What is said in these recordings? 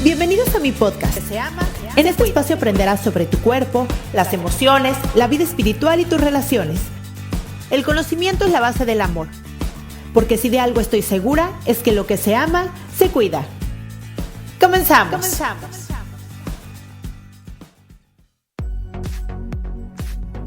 Bienvenidos a mi podcast. En este espacio aprenderás sobre tu cuerpo, las emociones, la vida espiritual y tus relaciones. El conocimiento es la base del amor. Porque si de algo estoy segura, es que lo que se ama, se cuida. Comenzamos.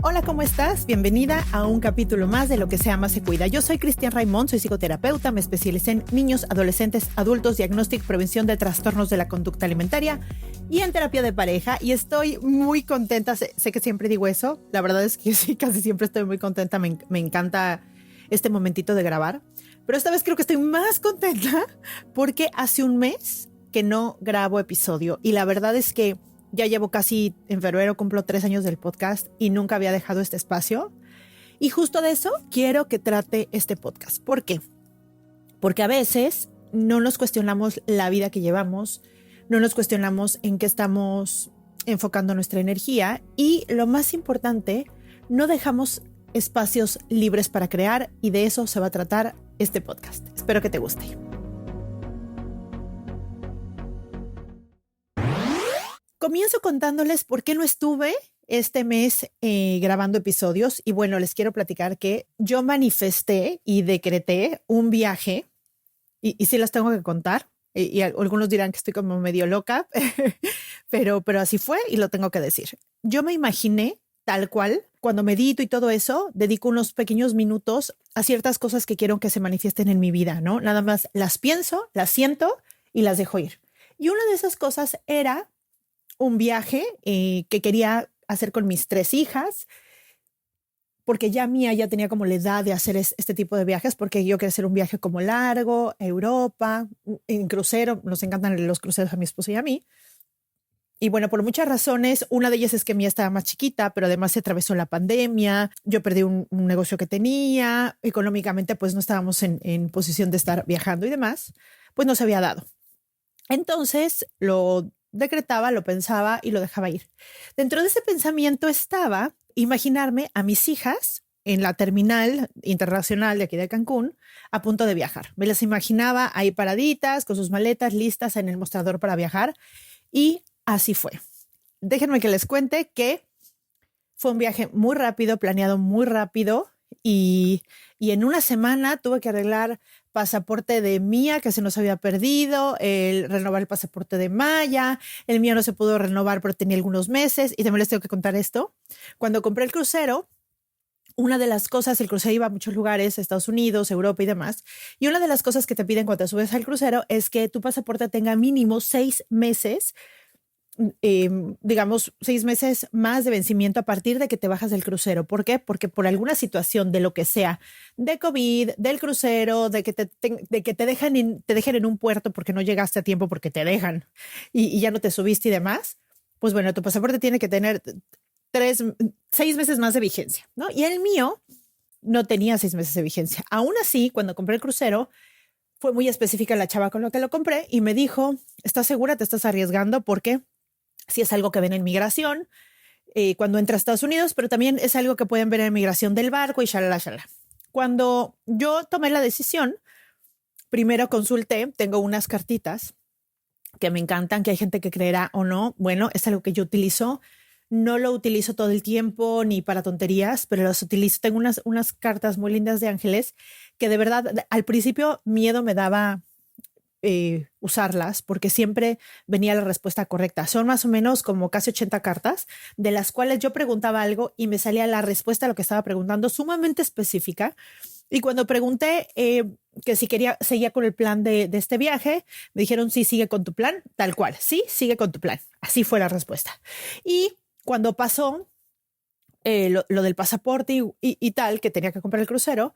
Hola, ¿cómo estás? Bienvenida a un capítulo más de Lo que se ama, se cuida. Yo soy Cristian Raimond, soy psicoterapeuta, me especialicé en niños, adolescentes, adultos, diagnóstico y prevención de trastornos de la conducta alimentaria y en terapia de pareja. Y estoy muy contenta, sé que siempre digo eso, la verdad es que sí, casi siempre estoy muy contenta, me encanta este momentito de grabar. Pero esta vez creo que estoy más contenta porque hace un mes que no grabo episodio y la verdad es que ya llevo casi, en febrero cumplo 3 años del podcast y nunca había dejado este espacio. Y justo de eso quiero que trate este podcast. ¿Por qué? Porque a veces no nos cuestionamos la vida que llevamos, no nos cuestionamos en qué estamos enfocando nuestra energía y lo más importante, no dejamos espacios libres para crear y de eso se va a tratar este podcast. Espero que te guste. Comienzo contándoles por qué no estuve este mes grabando episodios y bueno, les quiero platicar que yo manifesté y decreté un viaje y sí las tengo que contar y algunos dirán que estoy como medio loca, pero así fue y lo tengo que decir. Yo me imaginé tal cual, cuando medito y todo eso, dedico unos pequeños minutos a ciertas cosas que quiero que se manifiesten en mi vida, ¿no? Nada más las pienso, las siento y las dejo ir. Y una de esas cosas era un viaje que quería hacer con mis 3 hijas, porque ya Mía ya tenía como la edad de hacer este tipo de viajes, porque yo quería hacer un viaje como largo, a Europa, en crucero, nos encantan los cruceros a mi esposa y a mí. Y bueno, por muchas razones, una de ellas es que Mía estaba más chiquita, pero además se atravesó la pandemia, yo perdí un negocio que tenía, económicamente pues no estábamos en posición de estar viajando y demás, pues no se había dado. Entonces lo decretaba, lo pensaba y lo dejaba ir. Dentro de ese pensamiento estaba imaginarme a mis hijas en la terminal internacional de aquí de Cancún a punto de viajar. Me las imaginaba ahí paraditas, con sus maletas listas en el mostrador para viajar y así fue. Déjenme que les cuente que fue un viaje muy rápido, planeado muy rápido y en una semana tuve que arreglar pasaporte de Mía que se nos había perdido, renovar el pasaporte de Maya, el mío no se pudo renovar pero tenía algunos meses y también les tengo que contar esto. Cuando compré el crucero, una de las cosas, el crucero iba a muchos lugares, Estados Unidos, Europa y demás, y una de las cosas que te piden cuando te subes al crucero es que tu pasaporte tenga mínimo 6 meses digamos 6 meses más de vencimiento a partir de que te bajas del crucero. ¿Por qué? Porque por alguna situación de lo que sea, de COVID, del crucero, de que te dejen en un puerto porque no llegaste a tiempo porque te dejan y ya no te subiste y demás, pues bueno, tu pasaporte tiene que tener 6 meses más de vigencia, ¿no? Y el mío no tenía 6 meses de vigencia. Aún así, cuando compré el crucero, fue muy específica la chava con la que lo compré y me dijo, ¿estás segura? ¿Te estás arriesgando? ¿Por qué? Si es algo que ven en migración cuando entra a Estados Unidos, pero también es algo que pueden ver en migración del barco y shalala. Cuando yo tomé la decisión, primero consulté, tengo unas cartitas que me encantan, que hay gente que creerá o no. Bueno, es algo que yo utilizo. No lo utilizo todo el tiempo ni para tonterías, pero las utilizo. Tengo unas cartas muy lindas de ángeles que de verdad al principio miedo me daba usarlas porque siempre venía la respuesta correcta. Son más o menos como casi 80 cartas de las cuales yo preguntaba algo y me salía la respuesta a lo que estaba preguntando sumamente específica. Y cuando pregunté que si seguía con el plan de este viaje, me dijeron sí, sigue con tu plan, tal cual. Sí, sigue con tu plan. Así fue la respuesta. Y cuando pasó lo del pasaporte y tal, que tenía que comprar el crucero,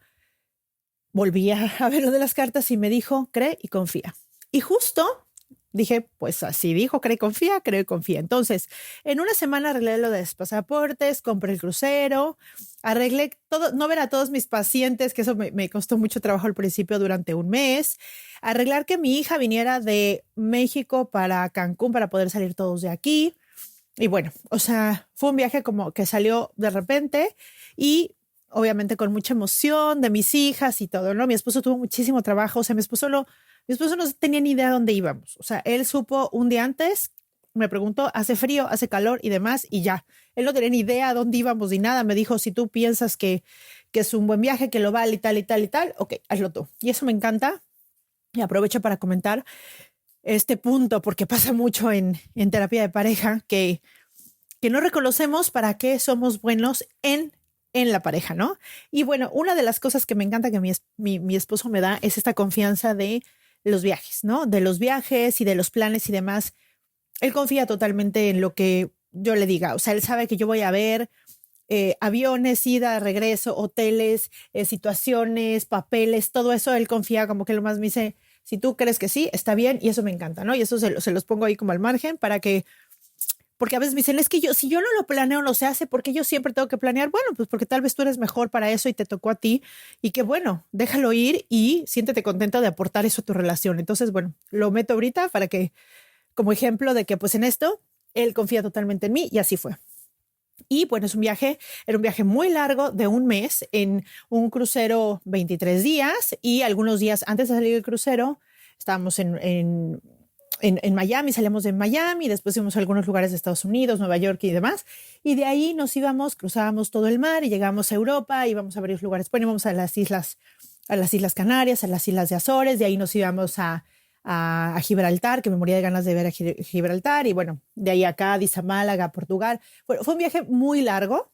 volví a ver lo de las cartas y me dijo, cree y confía. Y justo dije, pues así dijo, cree y confía, creo y confía. Entonces, en una semana arreglé lo de los pasaportes, compré el crucero, arreglé todo, no ver a todos mis pacientes, que eso me costó mucho trabajo al principio durante un mes, arreglar que mi hija viniera de México para Cancún para poder salir todos de aquí. Y bueno, o sea, fue un viaje como que salió de repente y obviamente con mucha emoción de mis hijas y todo, ¿no? Mi esposo tuvo muchísimo trabajo, o sea, mi esposo Mi esposo no tenía ni idea de dónde íbamos. O sea, él supo un día antes, me preguntó, hace frío, hace calor y demás, y ya. Él no tenía ni idea a dónde íbamos ni nada. Me dijo, si tú piensas que es un buen viaje, que lo vale y tal y tal y tal, ok, hazlo tú. Y eso me encanta. Y aprovecho para comentar este punto, porque pasa mucho en terapia de pareja, que no reconocemos para qué somos buenos en la pareja, ¿no? Y bueno, una de las cosas que me encanta que mi esposo me da es esta confianza de los viajes, ¿no? De los viajes y de los planes y demás. Él confía totalmente en lo que yo le diga. O sea, él sabe que yo voy a ver aviones, ida, regreso, hoteles, situaciones, papeles, todo eso. Él confía como que lo más me dice, si tú crees que sí, está bien. Y eso me encanta, ¿no? Y eso se los pongo ahí como al margen para que, porque a veces me dicen, es que yo, si yo no lo planeo, no se hace, ¿por qué yo siempre tengo que planear? Bueno, pues porque tal vez tú eres mejor para eso y te tocó a ti y que bueno, déjalo ir y siéntete contenta de aportar eso a tu relación. Entonces, bueno, lo meto ahorita para que, como ejemplo de que pues en esto, él confía totalmente en mí y así fue. Y bueno, era un viaje muy largo de un mes en un crucero 23 días y algunos días antes de salir del crucero estábamos en Miami, salíamos de Miami, después fuimos a algunos lugares de Estados Unidos, Nueva York y demás. Y de ahí nos íbamos, cruzábamos todo el mar y llegamos a Europa, íbamos a varios lugares. Bueno, íbamos a las Islas Canarias, a las Islas de Azores, de ahí nos íbamos a Gibraltar, que me moría de ganas de ver a Gibraltar, y bueno, de ahí a Cádiz, a Málaga, a Portugal. Bueno, fue un viaje muy largo,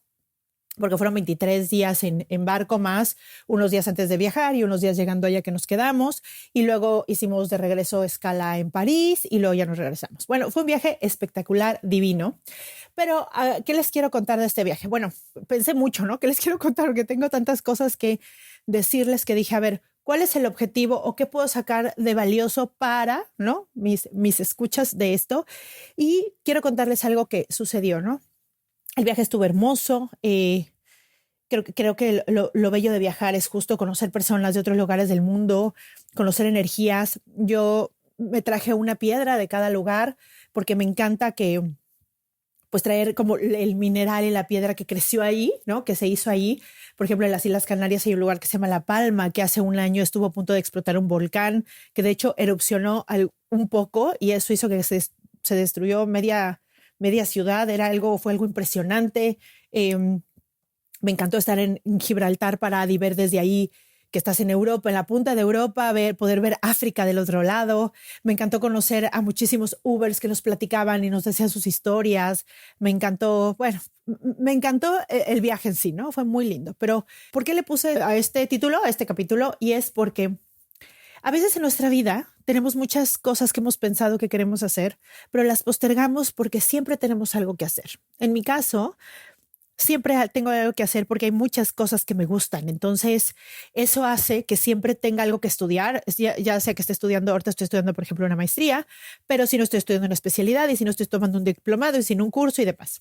porque fueron 23 días en barco más unos días antes de viajar y unos días llegando allá que nos quedamos, y luego hicimos de regreso escala en París y luego ya nos regresamos. Bueno, fue un viaje espectacular, divino, pero ¿qué les quiero contar de este viaje? Bueno, pensé mucho, ¿no? ¿Qué les quiero contar? Porque tengo tantas cosas que decirles que dije, a ver, ¿cuál es el objetivo o qué puedo sacar de valioso para, ¿no? Mis escuchas de esto. Y quiero contarles algo que sucedió, ¿no? El viaje estuvo hermoso. Creo que lo bello de viajar es justo conocer personas de otros lugares del mundo, conocer energías. Yo me traje una piedra de cada lugar porque me encanta que pues traer como el mineral y la piedra que creció ahí, ¿no? Que se hizo ahí. Por ejemplo, en las Islas Canarias hay un lugar que se llama La Palma, que hace un año estuvo a punto de explotar un volcán, que de hecho erupcionó un poco y eso hizo que se destruyó media ciudad. Fue algo impresionante. Me encantó estar en Gibraltar para ver desde ahí que estás en Europa, en la punta de Europa, poder ver África del otro lado. Me encantó conocer a muchísimos Ubers que nos platicaban y nos decían sus historias. Me encantó, bueno, me encantó el viaje en sí, ¿no? Fue muy lindo. Pero ¿por qué le puse a este título, a este capítulo? Y es porque a veces en nuestra vida tenemos muchas cosas que hemos pensado que queremos hacer, pero las postergamos porque siempre tenemos algo que hacer. En mi caso, siempre tengo algo que hacer porque hay muchas cosas que me gustan. Entonces, eso hace que siempre tenga algo que estudiar. Ya sea que esté estudiando, ahorita estoy estudiando, por ejemplo, una maestría, pero si no estoy estudiando una especialidad y si no estoy tomando un diplomado y sin un curso y demás.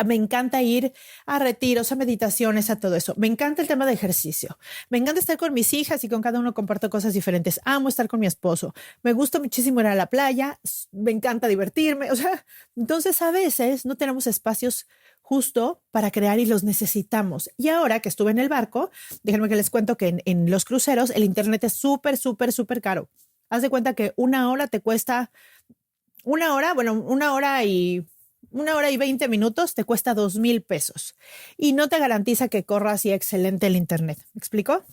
Me encanta ir a retiros, a meditaciones, a todo eso. Me encanta el tema de ejercicio. Me encanta estar con mis hijas y con cada uno comparto cosas diferentes. Amo estar con mi esposo. Me gusta muchísimo ir a la playa. Me encanta divertirme. O sea, entonces a veces no tenemos espacios justo para crear y los necesitamos. Y ahora que estuve en el barco, déjenme que les cuento que en los cruceros el internet es súper, súper, súper caro. Haz de cuenta que una hora te cuesta, una hora y 20 minutos te cuesta 2,000 pesos y no te garantiza que corra así excelente el internet. ¿Me explico?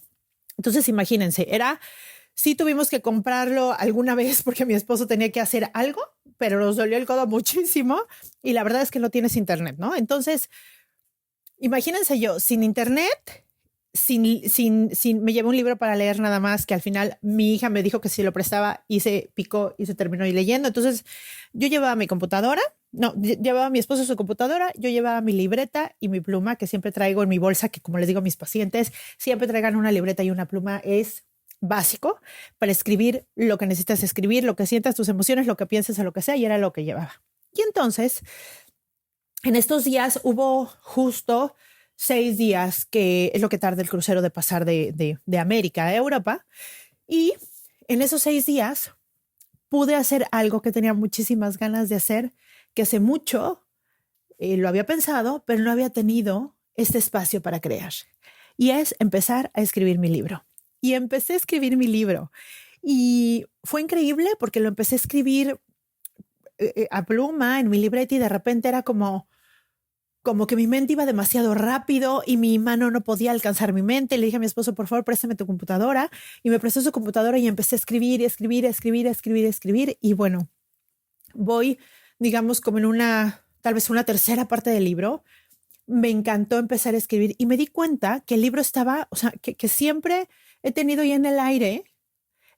Entonces imagínense, sí tuvimos que comprarlo alguna vez porque mi esposo tenía que hacer algo, pero nos dolió el codo muchísimo y la verdad es que no tienes internet, ¿no? Entonces, imagínense yo, sin internet, me llevé un libro para leer nada más, que al final mi hija me dijo que si lo prestaba y se picó y se terminó leyendo. Entonces, yo llevaba mi computadora, no, llevaba a mi esposo su computadora, yo llevaba mi libreta y mi pluma, que siempre traigo en mi bolsa, que como les digo a mis pacientes, siempre traigan una libreta y una pluma, es básico para escribir lo que necesitas escribir, lo que sientas, tus emociones, lo que piensas o lo que sea, y era lo que llevaba. Y entonces, en estos días hubo justo 6 días, que es lo que tarda el crucero de pasar de América a Europa, y en esos 6 días pude hacer algo que tenía muchísimas ganas de hacer, que hace mucho lo había pensado, pero no había tenido este espacio para crear. Y es empezar a escribir mi libro. Y empecé a escribir mi libro. Y fue increíble porque lo empecé a escribir a pluma en mi libreta y de repente era como que mi mente iba demasiado rápido y mi mano no podía alcanzar mi mente. Le dije a mi esposo, por favor, préstame tu computadora. Y me prestó su computadora y empecé a escribir, escribir, escribir, escribir, escribir. Y bueno, voy, digamos, como en tal vez una tercera parte del libro. Me encantó empezar a escribir y me di cuenta que el libro estaba, o sea, que siempre he tenido ya en el aire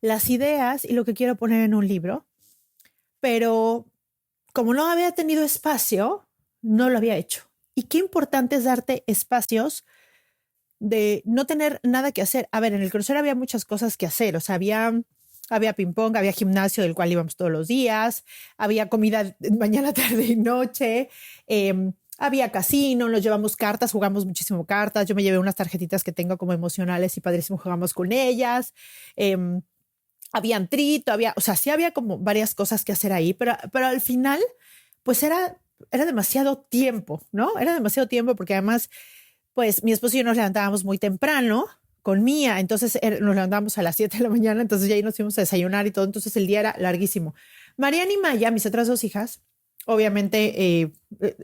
las ideas y lo que quiero poner en un libro, pero como no había tenido espacio, no lo había hecho. Y qué importante es darte espacios de no tener nada que hacer. A ver, en el crucero había muchas cosas que hacer, o sea, había ping pong, había gimnasio del cual íbamos todos los días, había comida mañana, tarde y noche, había casino, nos llevamos cartas, jugamos muchísimo cartas, yo me llevé unas tarjetitas que tengo como emocionales y padrísimo, jugamos con ellas, había antrito, o sea, sí había como varias cosas que hacer ahí, pero al final, pues era demasiado tiempo, ¿no? Era demasiado tiempo porque además, pues mi esposo y yo nos levantábamos muy temprano con Mía, entonces nos levantábamos a las 7 de la mañana, entonces ya ahí nos fuimos a desayunar y todo, entonces el día era larguísimo. Mariana y Maya, mis otras dos hijas, obviamente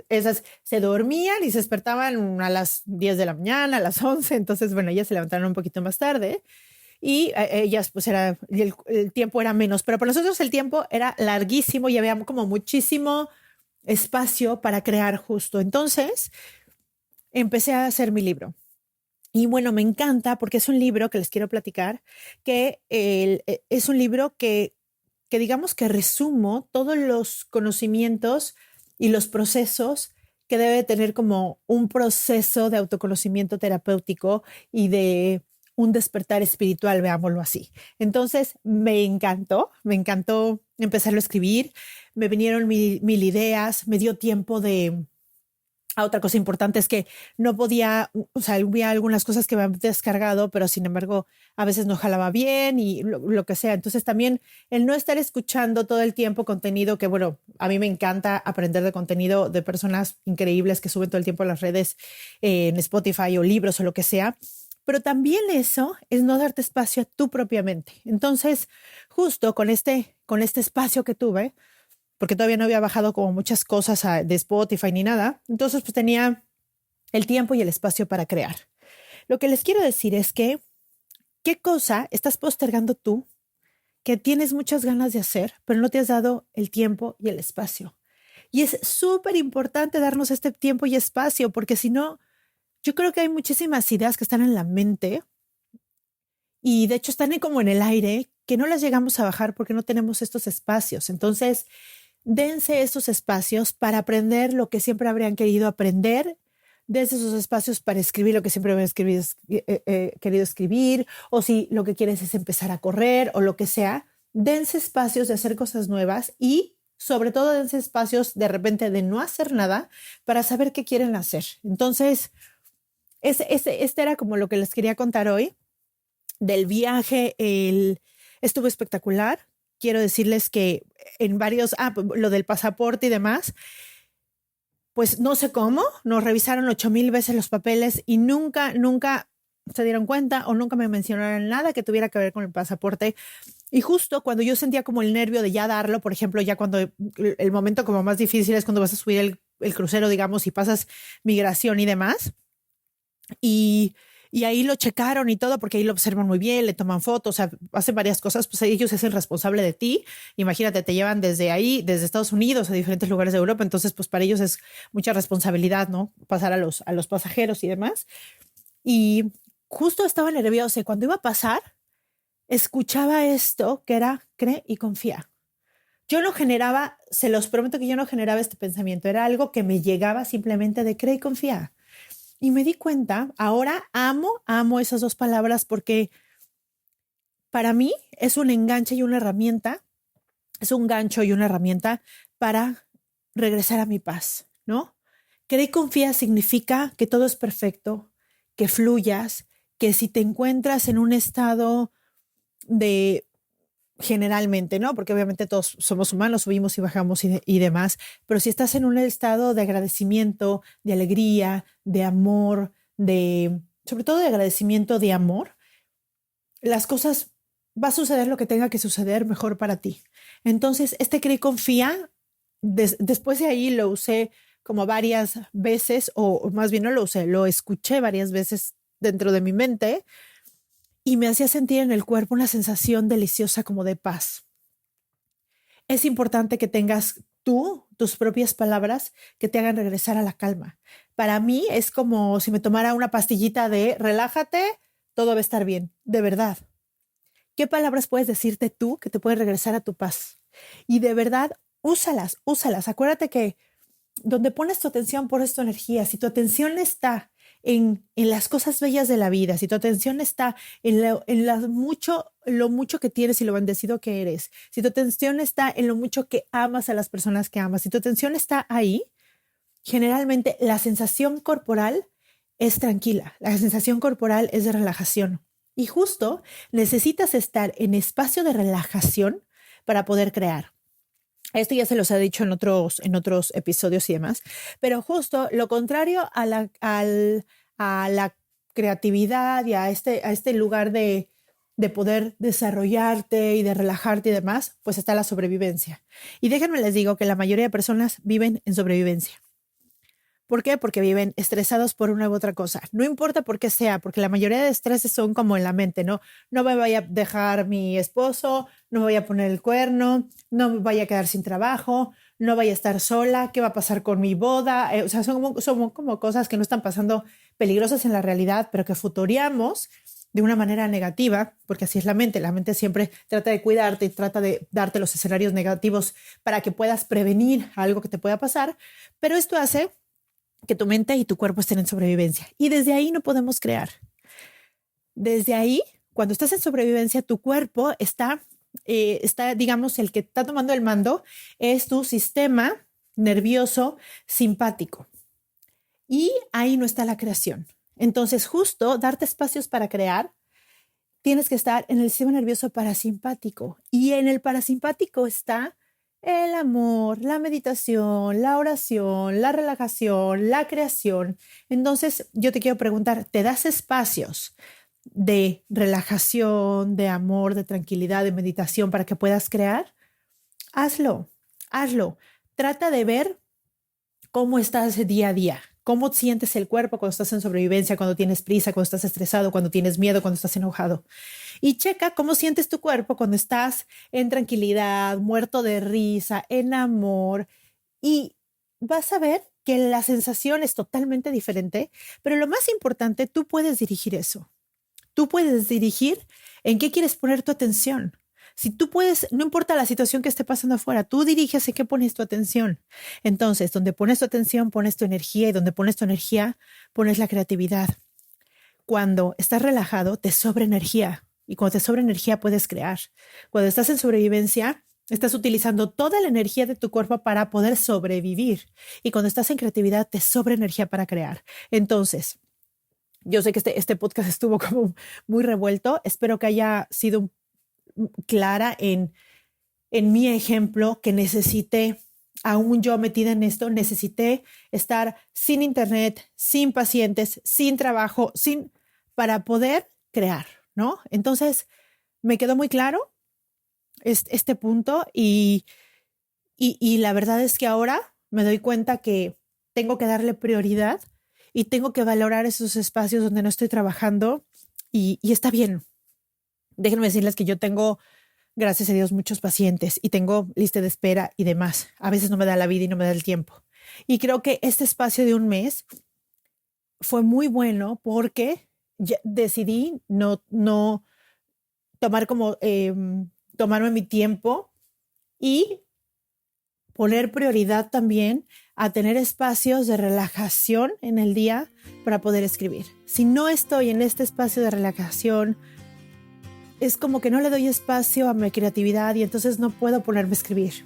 esas se dormían y se despertaban a las 10 de la mañana, a las 11, entonces bueno, ellas se levantaron un poquito más tarde y ellas pues el tiempo era menos, pero para nosotros el tiempo era larguísimo y había como muchísimo espacio para crear justo. Entonces empecé a hacer mi libro. Y bueno, me encanta porque es un libro que les quiero platicar, que es un libro que digamos que resumo todos los conocimientos y los procesos que debe tener como un proceso de autoconocimiento terapéutico y de un despertar espiritual, veámoslo así. Entonces, me encantó empezarlo a escribir, me vinieron mil ideas, me dio tiempo de otra cosa importante es que no podía, o sea, había algunas cosas que me habían descargado, pero sin embargo a veces no jalaba bien y lo que sea. Entonces también el no estar escuchando todo el tiempo contenido que, bueno, a mí me encanta aprender de contenido de personas increíbles que suben todo el tiempo a las redes, en Spotify o libros o lo que sea. Pero también eso es no darte espacio a tu propia mente. Entonces, justo con este espacio que tuve, porque todavía no había bajado como muchas cosas de Spotify ni nada. Entonces, pues tenía el tiempo y el espacio para crear. Lo que les quiero decir es que, ¿qué cosa estás postergando tú que tienes muchas ganas de hacer, pero no te has dado el tiempo y el espacio? Y es súper importante darnos este tiempo y espacio, porque si no, yo creo que hay muchísimas ideas que están en la mente y de hecho están como en el aire, que no las llegamos a bajar porque no tenemos estos espacios. Entonces, dense esos espacios para aprender lo que siempre habrían querido aprender, dense esos espacios para escribir lo que siempre habrían querido escribir, o si lo que quieres es empezar a correr o lo que sea, dense espacios de hacer cosas nuevas y sobre todo dense espacios de repente de no hacer nada para saber qué quieren hacer. Entonces, este era como lo que les quería contar hoy del viaje. Estuvo espectacular. Quiero decirles que en varios, lo del pasaporte y demás, pues no sé cómo, nos revisaron 8,000 veces los papeles y nunca se dieron cuenta o nunca me mencionaron nada que tuviera que ver con el pasaporte. Y justo cuando yo sentía como el nervio de ya darlo, por ejemplo, ya cuando el momento como más difícil es cuando vas a subir el crucero, digamos, y pasas migración y demás. Y ahí lo checaron y todo, porque ahí lo observan muy bien, le toman fotos, o sea, hacen varias cosas, pues ellos es el responsable de ti. Imagínate, te llevan desde ahí, desde Estados Unidos a diferentes lugares de Europa, entonces pues para ellos es mucha responsabilidad, ¿no? Pasar a los pasajeros y demás. Y justo estaba nerviosa y cuando iba a pasar, escuchaba esto que era cree y confía. Yo no generaba, se los prometo que yo no generaba este pensamiento, era algo que me llegaba simplemente de cree y confía. Y me di cuenta, ahora amo esas dos palabras porque para mí es un enganche y una herramienta, es un gancho y una herramienta para regresar a mi paz, ¿no? Cree y confía significa que todo es perfecto, que fluyas, que si te encuentras en un estado de generalmente, ¿no? Porque obviamente todos somos humanos, subimos y bajamos y demás, pero si estás en un estado de agradecimiento, de alegría, de amor, sobre todo de agradecimiento, de amor, las cosas va a suceder lo que tenga que suceder mejor para ti. Entonces, cree y confía, después de ahí lo usé como varias veces, o más bien no lo usé, lo escuché varias veces dentro de mi mente y me hacía sentir en el cuerpo una sensación deliciosa como de paz. Es importante que tengas tú tus propias palabras que te hagan regresar a la calma. Para mí es como si me tomara una pastillita de relájate, todo va a estar bien, de verdad. ¿Qué palabras puedes decirte tú que te pueden regresar a tu paz? Y de verdad, úsalas, úsalas. Acuérdate que donde pones tu atención, pones tu energía. Si tu atención está en las cosas bellas de la vida, si tu atención está lo mucho que tienes y lo bendecido que eres, si tu atención está en lo mucho que amas a las personas que amas, si tu atención está ahí, generalmente la sensación corporal es tranquila, la sensación corporal es de relajación. Y justo necesitas estar en espacio de relajación para poder crear. Esto ya se los he dicho en otros episodios y demás, pero justo lo contrario a la creatividad y a este lugar de poder desarrollarte y de relajarte y demás, pues está la sobrevivencia. Y déjenme les digo que la mayoría de personas viven en sobrevivencia. ¿Por qué? Porque viven estresados por una u otra cosa. No importa por qué sea, porque la mayoría de estreses son como en la mente, ¿no? No me vaya a dejar mi esposo, no me vaya a poner el cuerno, no me vaya a quedar sin trabajo, no vaya a estar sola, ¿qué va a pasar con mi boda? O sea, son como cosas que no están pasando peligrosas en la realidad, pero que futureamos de una manera negativa, porque así es la mente. La mente siempre trata de cuidarte y trata de darte los escenarios negativos para que puedas prevenir algo que te pueda pasar, pero esto hace que tu mente y tu cuerpo estén en sobrevivencia. Y desde ahí no podemos crear. Desde ahí, cuando estás en sobrevivencia, tu cuerpo está, digamos, el que está tomando el mando es tu sistema nervioso simpático. Y ahí no está la creación. Entonces, justo darte espacios para crear, tienes que estar en el sistema nervioso parasimpático. Y en el parasimpático está el amor, la meditación, la oración, la relajación, la creación. Entonces, yo te quiero preguntar, ¿te das espacios de relajación, de amor, de tranquilidad, de meditación para que puedas crear? Hazlo, hazlo. Trata de ver cómo estás día a día. ¿Cómo sientes el cuerpo cuando estás en sobrevivencia, cuando tienes prisa, cuando estás estresado, cuando tienes miedo, cuando estás enojado? Y checa cómo sientes tu cuerpo cuando estás en tranquilidad, muerto de risa, en amor. Y vas a ver que la sensación es totalmente diferente, pero lo más importante, tú puedes dirigir eso. Tú puedes dirigir en qué quieres poner tu atención. Si tú puedes, no importa la situación que esté pasando afuera, tú diriges en qué pones tu atención. Entonces, donde pones tu atención, pones tu energía, y donde pones tu energía, pones la creatividad. Cuando estás relajado, te sobra energía. Y cuando te sobra energía, puedes crear. Cuando estás en sobrevivencia, estás utilizando toda la energía de tu cuerpo para poder sobrevivir. Y cuando estás en creatividad, te sobra energía para crear. Entonces, yo sé que este podcast estuvo como muy revuelto. Espero que haya sido clara en mi ejemplo, que necesité, aún yo metida en esto, necesité estar sin internet, sin pacientes, sin trabajo, para poder crear, ¿no? Entonces, me quedó muy claro este punto y la verdad es que ahora me doy cuenta que tengo que darle prioridad y tengo que valorar esos espacios donde no estoy trabajando y está bien. Déjenme decirles que yo tengo, gracias a Dios, muchos pacientes y tengo lista de espera y demás. A veces no me da la vida y no me da el tiempo. Y creo que este espacio de un mes fue muy bueno porque decidí no tomar tomarme mi tiempo y poner prioridad también a tener espacios de relajación en el día para poder escribir. Si no estoy en este espacio de relajación, es como que no le doy espacio a mi creatividad y entonces no puedo ponerme a escribir.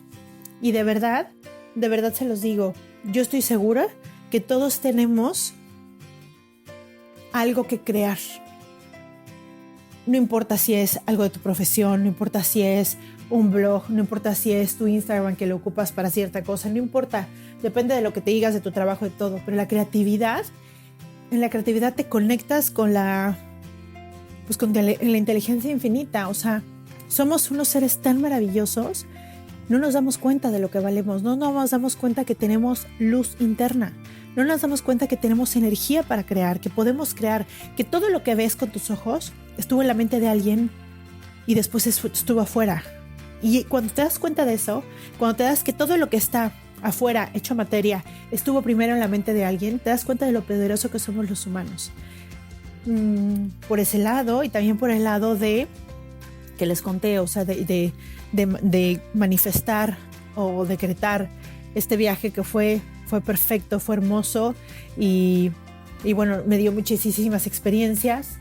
Y de verdad se los digo, yo estoy segura que todos tenemos algo que crear. No importa si es algo de tu profesión, no importa si es un blog, no importa si es tu Instagram que lo ocupas para cierta cosa, no importa, depende de lo que te digas de tu trabajo, de todo, pero en la creatividad te conectas con la inteligencia infinita, o sea, Somos unos seres tan maravillosos, no nos damos cuenta de lo que valemos, no nos damos cuenta que tenemos luz interna, no nos damos cuenta que tenemos energía para crear, que podemos crear, que todo lo que ves con tus ojos estuvo en la mente de alguien y después estuvo afuera. Y cuando te das cuenta de eso, cuando te das que todo lo que está afuera, hecho materia, estuvo primero en la mente de alguien, te das cuenta de lo poderoso que somos los humanos. Por ese lado, y también por el lado de que les conté, o sea, de manifestar o decretar este viaje que fue perfecto, fue hermoso y bueno, me dio muchísimas experiencias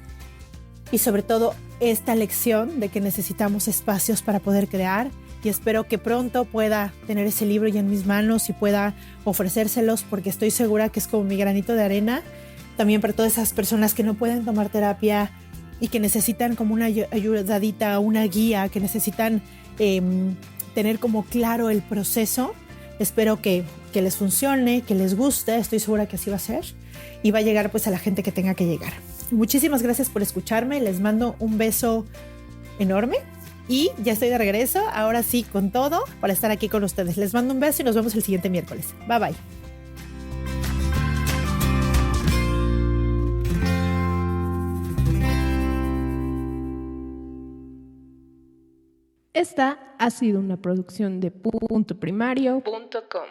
y sobre todo esta lección de que necesitamos espacios para poder crear, y espero que pronto pueda tener ese libro ya en mis manos y pueda ofrecérselos, porque estoy segura que es como mi granito de arena también para todas esas personas que no pueden tomar terapia y que necesitan como una ayudadita, una guía, que necesitan tener como claro el proceso. Espero que les funcione, que les guste, estoy segura que así va a ser y va a llegar pues a la gente que tenga que llegar. Muchísimas gracias por escucharme, les mando un beso enorme y ya estoy de regreso, ahora sí con todo, para estar aquí con ustedes. Les mando un beso y nos vemos el siguiente miércoles. Bye bye. Esta ha sido una producción de puntoprimario.com.